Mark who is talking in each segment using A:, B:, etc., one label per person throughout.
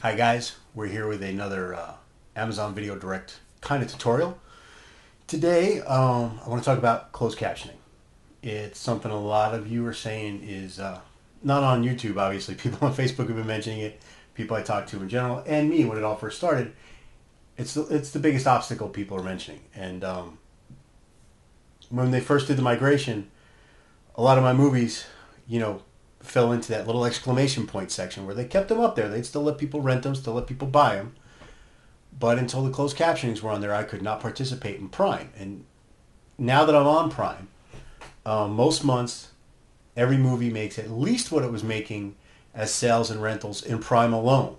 A: Hi guys, we're here with another Amazon Video Direct kind of tutorial. Today I want to talk about closed captioning. It's something a lot of you are saying is not on YouTube, obviously. People on Facebook have been mentioning it, people I talk to in general, and me when it all first started. It's the biggest obstacle people are mentioning. And when they first did the migration, a lot of my movies, fell into that little exclamation point section where they kept them up there. They'd still let people rent them, still let people buy them. But until the closed captionings were on there, I could not participate in Prime. And now that I'm on Prime, most months, every movie makes at least what it was making as sales and rentals in Prime alone.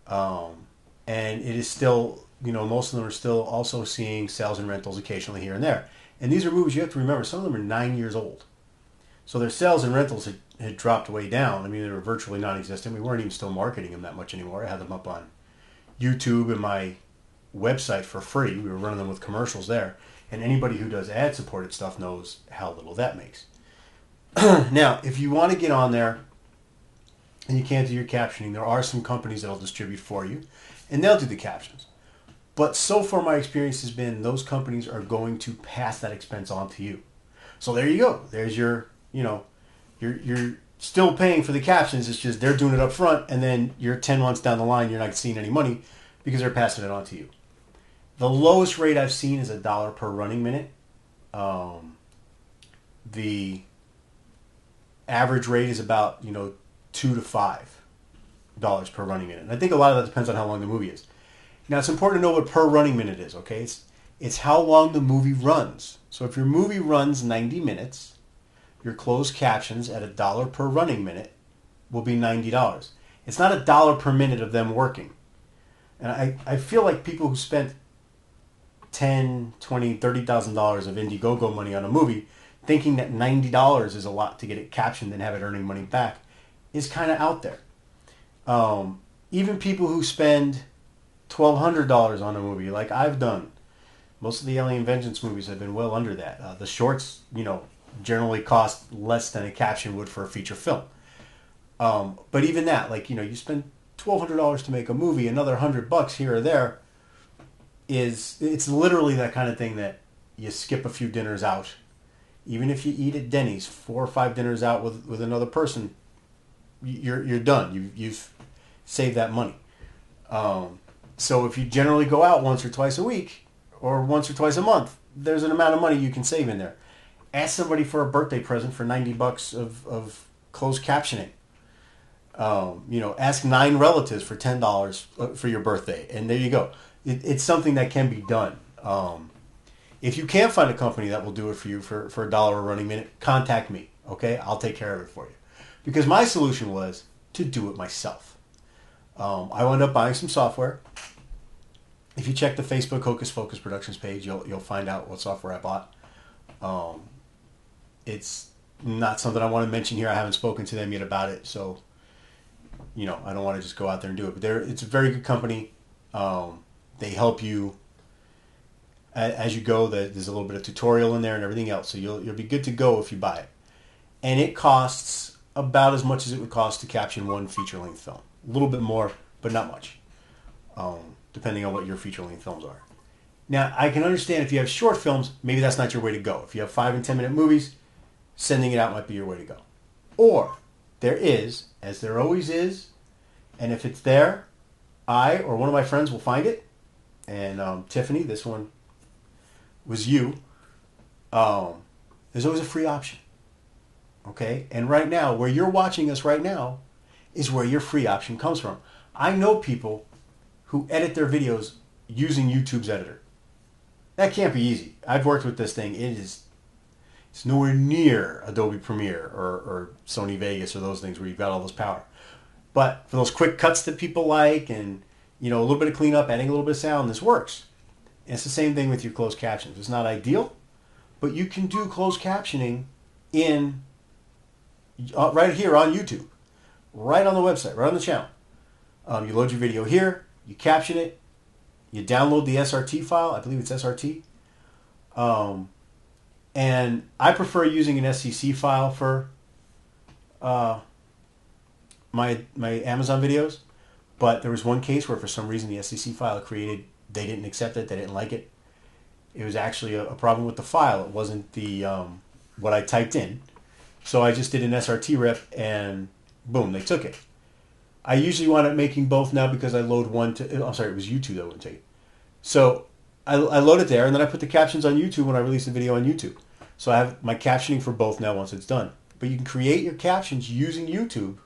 A: And it is still, most of them are still also seeing sales and rentals occasionally here and there. And these are movies you have to remember, some of them are 9 years old. So their sales and rentals had dropped way down. I mean, they were virtually non-existent. We weren't even still marketing them that much anymore. I had them up on YouTube and my website for free. We were running them with commercials there. And anybody who does ad-supported stuff knows how little that makes. Now, if you want to get on there and you can't do your captioning, there are some companies that will distribute for you, and they'll do the captions. But so far my experience has been those companies are going to pass that expense on to you. So there you go. There's your, you're still paying for the captions. It's just they're doing it up front, and then you're 10 months down the line, you're not seeing any money because they're passing it on to you. The lowest rate I've seen is $1 per running minute. The average rate is about, $2 to $5 per running minute. And I think a lot of that depends on how long the movie is. Now, it's important to know what per running minute is, okay? It's how long the movie runs. So if your movie runs 90 minutes, your closed captions at $1 per running minute will be $90. It's not $1 per minute of them working. And I feel like people who spent $10, $20, $30,000 of Indiegogo money on a movie thinking that $90 is a lot to get it captioned and have it earning money back is kind of out there. Even people who spend $1,200 on a movie like I've done, most of the Alien Vengeance movies have been well under that. The shorts, generally cost less than a caption would for a feature film. But even that, you spend $1,200 to make a movie, another $100 here or there, it's literally that kind of thing that you skip a few dinners out. Even if you eat at Denny's 4 or 5 dinners out with another person, you're done. You've saved that money. So if you generally go out once or twice a week or once or twice a month, there's an amount of money you can save in there. Ask somebody for a birthday present for $90 of closed captioning. Ask 9 relatives for $10 for your birthday, and there you go. It's something that can be done. If you can't find a company that will do it for you for $1 a running minute, contact me. Okay, I'll take care of it for you. Because my solution was to do it myself. I wound up buying some software. If you check the Facebook Hocus Focus Productions page, you'll find out what software I bought. It's not something I want to mention here. I haven't spoken to them yet about it, so I don't want to just go out there and do it. But it's a very good company. They help you as you go. There's a little bit of tutorial in there and everything else, so you'll be good to go if you buy it. And it costs about as much as it would cost to caption one feature-length film. A little bit more, but not much, depending on what your feature-length films are. Now, I can understand if you have short films, maybe that's not your way to go. If you have 5 and 10 minute movies, sending it out might be your way to go. Or there is, as there always is, and if it's there, I or one of my friends will find it. And Tiffany, this one was you. There's always a free option. Okay? And right now, where you're watching us right now, is where your free option comes from. I know people who edit their videos using YouTube's editor. That can't be easy. I've worked with this thing. It's nowhere near Adobe Premiere or Sony Vegas or those things where you've got all this power. But for those quick cuts that people like and a little bit of cleanup, adding a little bit of sound, this works. And it's the same thing with your closed captions. It's not ideal, but you can do closed captioning in right here on YouTube, right on the website, right on the channel. You load your video here, you caption it, you download the SRT file. I believe it's SRT. And I prefer using an SCC file for my Amazon videos. But there was one case where for some reason the SCC file created, they didn't accept it, they didn't like it. It was actually a problem with the file. It wasn't the what I typed in. So I just did an SRT rep and boom, they took it. I usually wind up making both now because I load one to, I'm sorry, it was YouTube that wouldn't take it. So I load it there and then I put the captions on YouTube when I release the video on YouTube. So I have my captioning for both now once it's done. But you can create your captions using YouTube,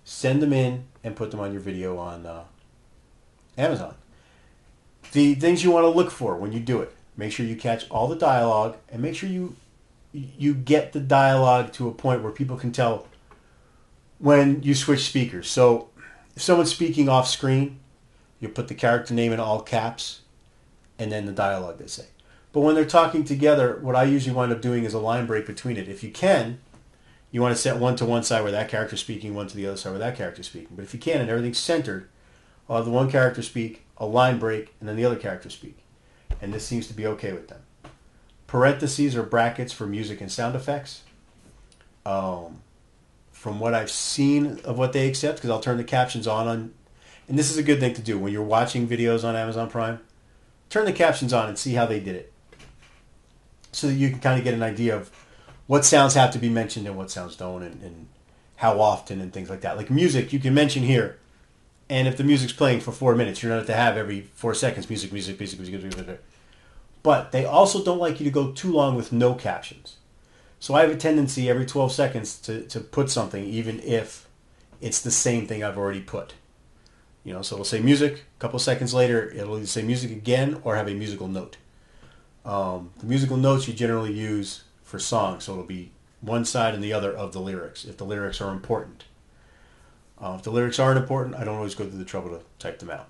A: send them in, and put them on your video on Amazon. The things you want to look for when you do it. Make sure you catch all the dialogue and make sure you get the dialogue to a point where people can tell when you switch speakers. So if someone's speaking off screen, you put the character name in all caps and then the dialogue they say. But when they're talking together, what I usually wind up doing is a line break between it. If you can, you want to set one to one side where that character's speaking, one to the other side where that character's speaking. But if you can and everything's centered, I'll have the one character speak, a line break, and then the other character speak. And this seems to be okay with them. Parentheses or brackets for music and sound effects. From what I've seen of what they accept, because I'll turn the captions on, and this is a good thing to do when you're watching videos on Amazon Prime. Turn the captions on and see how they did it, so that you can kind of get an idea of what sounds have to be mentioned and what sounds don't, and how often and things like that. Like music, you can mention here, and if the music's playing for 4 minutes, you're not to have every 4 seconds music, music, music, music, music, music. But they also don't like you to go too long with no captions. So I have a tendency every 12 seconds to put something, even if it's the same thing I've already put. You know, so it'll say music. A couple seconds later, it'll either say music again or have a musical note. The musical notes you generally use for songs, so it'll be one side and the other of the lyrics, if the lyrics are important. If the lyrics aren't important, I don't always go through the trouble to type them out.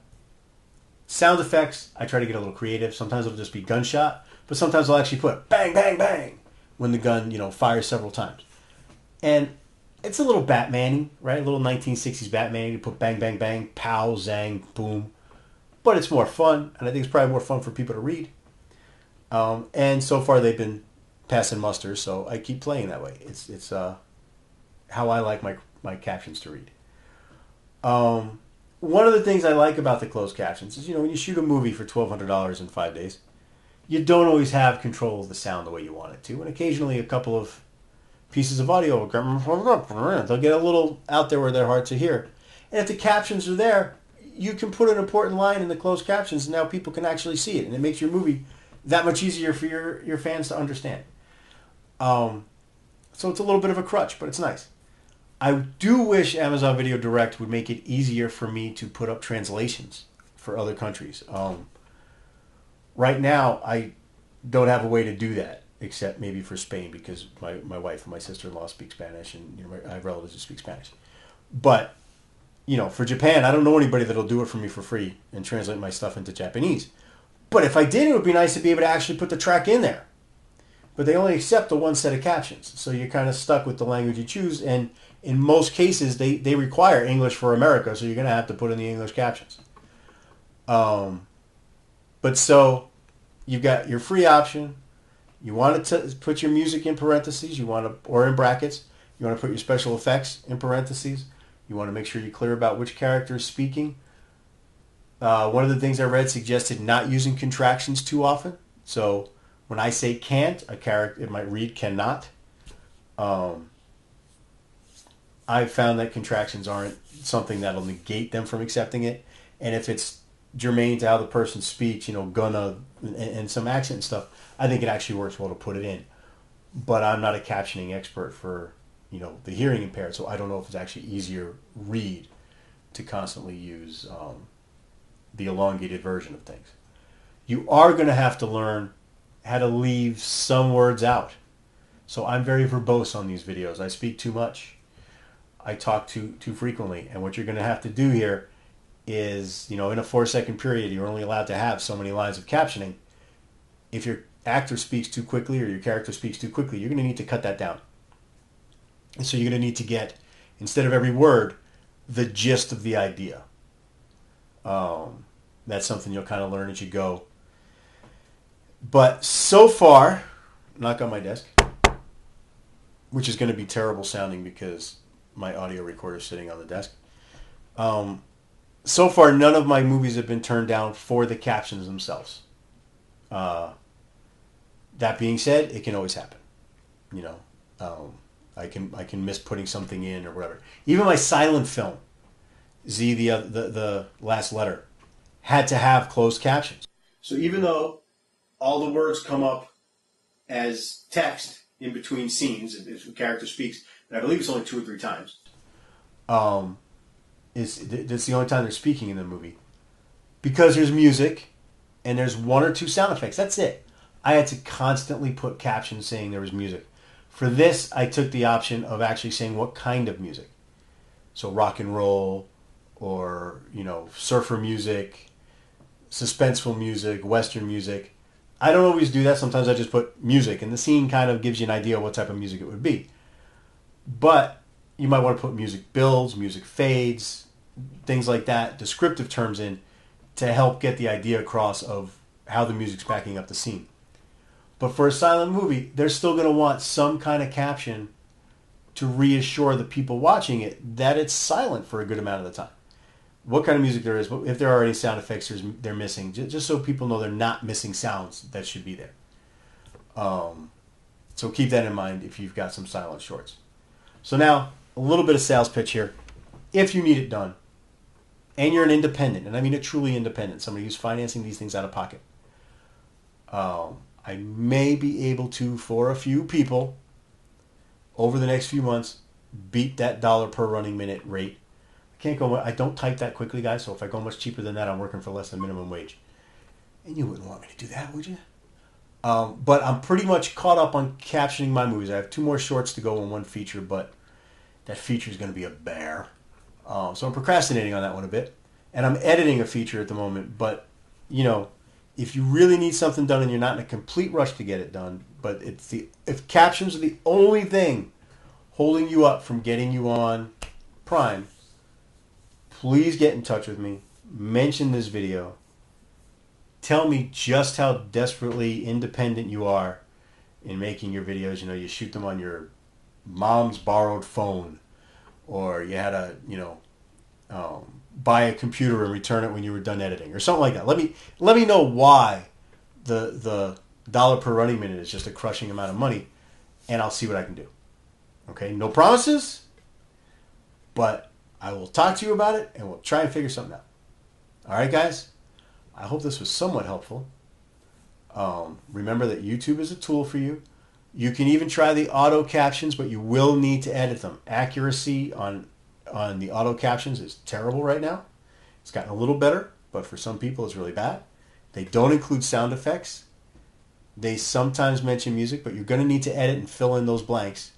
A: Sound effects, I try to get a little creative. Sometimes it'll just be gunshot, but sometimes I'll actually put bang, bang, bang when the gun, fires several times. And it's a little Batman-y, right? A little 1960s Batman. You put bang, bang, bang, pow, zang, boom. But it's more fun, and I think it's probably more fun for people to read. And so far they've been passing muster, so I keep playing that way. It's how I like my captions to read. One of the things I like about the closed captions is, when you shoot a movie for $1,200 in 5 days, you don't always have control of the sound the way you want it to. And occasionally a couple of pieces of audio they'll get a little out there where they're hard to hear. And if the captions are there, you can put an important line in the closed captions, and now people can actually see it. And it makes your movie that much easier for your fans to understand. So it's a little bit of a crutch, but it's nice. I do wish Amazon Video Direct would make it easier for me to put up translations for other countries. Right now, I don't have a way to do that, except maybe for Spain, because my wife and my sister-in-law speak Spanish, and I have relatives who speak Spanish. But, for Japan, I don't know anybody that'll do it for me for free and translate my stuff into Japanese. But if I did, it would be nice to be able to actually put the track in there. But they only accept the one set of captions, so you're kind of stuck with the language you choose, and in most cases, they require English for America, so you're going to have to put in the English captions. But so, you've got your free option. You want to put your music in parentheses, or in brackets. You want to put your special effects in parentheses. You want to make sure you're clear about which character is speaking. One of the things I read suggested not using contractions too often. So when I say can't, it might read cannot. I've found that contractions aren't something that'll negate them from accepting it. And if it's germane to how the person speaks, gonna, and some accent and stuff, I think it actually works well to put it in. But I'm not a captioning expert for, the hearing impaired, so I don't know if it's actually easier read to constantly use the elongated version of things. You are going to have to learn how to leave some words out. So I'm very verbose on these videos. I speak too much. I talk too frequently. And what you're going to have to do here is, in a 4-second period, you're only allowed to have so many lines of captioning. If your actor speaks too quickly or your character speaks too quickly, you're going to need to cut that down. And so you're going to need to get, instead of every word, the gist of the idea. That's something you'll kind of learn as you go. But so far, knock on my desk, which is going to be terrible sounding because my audio recorder is sitting on the desk. so far, none of my movies have been turned down for the captions themselves. Uh, that being said, it can always happen. You know, I can miss putting something in or whatever. Even my silent film, Z the last letter, had to have closed captions. So even though all the words come up as text in between scenes, if a character speaks, and I believe it's only 2 or 3 times, um, that's the only time they're speaking in the movie. Because there's music and there's 1 or 2 sound effects. That's it. I had to constantly put captions saying there was music. For this, I took the option of actually saying what kind of music. So rock and roll, or surfer music, suspenseful music, Western music. I don't always do that. Sometimes I just put music, and the scene kind of gives you an idea of what type of music it would be. But you might want to put music builds, music fades, things like that, descriptive terms in to help get the idea across of how the music's backing up the scene. But for a silent movie, they're still going to want some kind of caption to reassure the people watching it that it's silent for a good amount of the time. What kind of music there is, if there are any sound effects they're missing, just so people know they're not missing sounds that should be there. So keep that in mind if you've got some silent shorts. So now, a little bit of sales pitch here. If you need it done, and you're an independent, and I mean a truly independent, somebody who's financing these things out of pocket, I may be able to, for a few people, over the next few months, beat that dollar per running minute rate. I don't type that quickly, guys, so if I go much cheaper than that, I'm working for less than minimum wage. And you wouldn't want me to do that, would you? But I'm pretty much caught up on captioning my movies. I have 2 more shorts to go and 1 feature, but that feature is going to be a bear. So I'm procrastinating on that one a bit. And I'm editing a feature at the moment, but, if you really need something done and you're not in a complete rush to get it done, but if captions are the only thing holding you up from getting you on Prime, please get in touch with me. Mention this video. Tell me just how desperately independent you are in making your videos. You shoot them on your mom's borrowed phone, or you had to, buy a computer and return it when you were done editing, or something like that. Let me know why the dollar per running minute is just a crushing amount of money, and I'll see what I can do. Okay, no promises, but I will talk to you about it, and we'll try and figure something out. All right, guys? I hope this was somewhat helpful. Remember that YouTube is a tool for you. You can even try the auto captions, but you will need to edit them. Accuracy on the auto captions is terrible right now. It's gotten a little better, but for some people it's really bad. They don't include sound effects. They sometimes mention music, but you're going to need to edit and fill in those blanks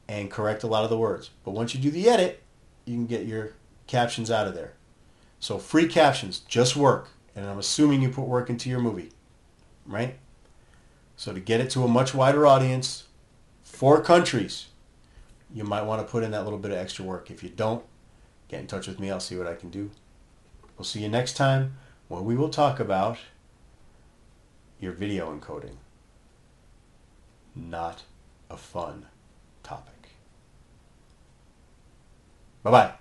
A: and correct a lot of the words. But once you do the edit, you can get your captions out of there. So free captions just work, and I'm assuming you put work into your movie, right? So to get it to a much wider audience, 4 countries, you might want to put in that little bit of extra work. If you don't, get in touch with me. I'll see what I can do. We'll see you next time when we will talk about your video encoding. Not a fun topic. Bye-bye.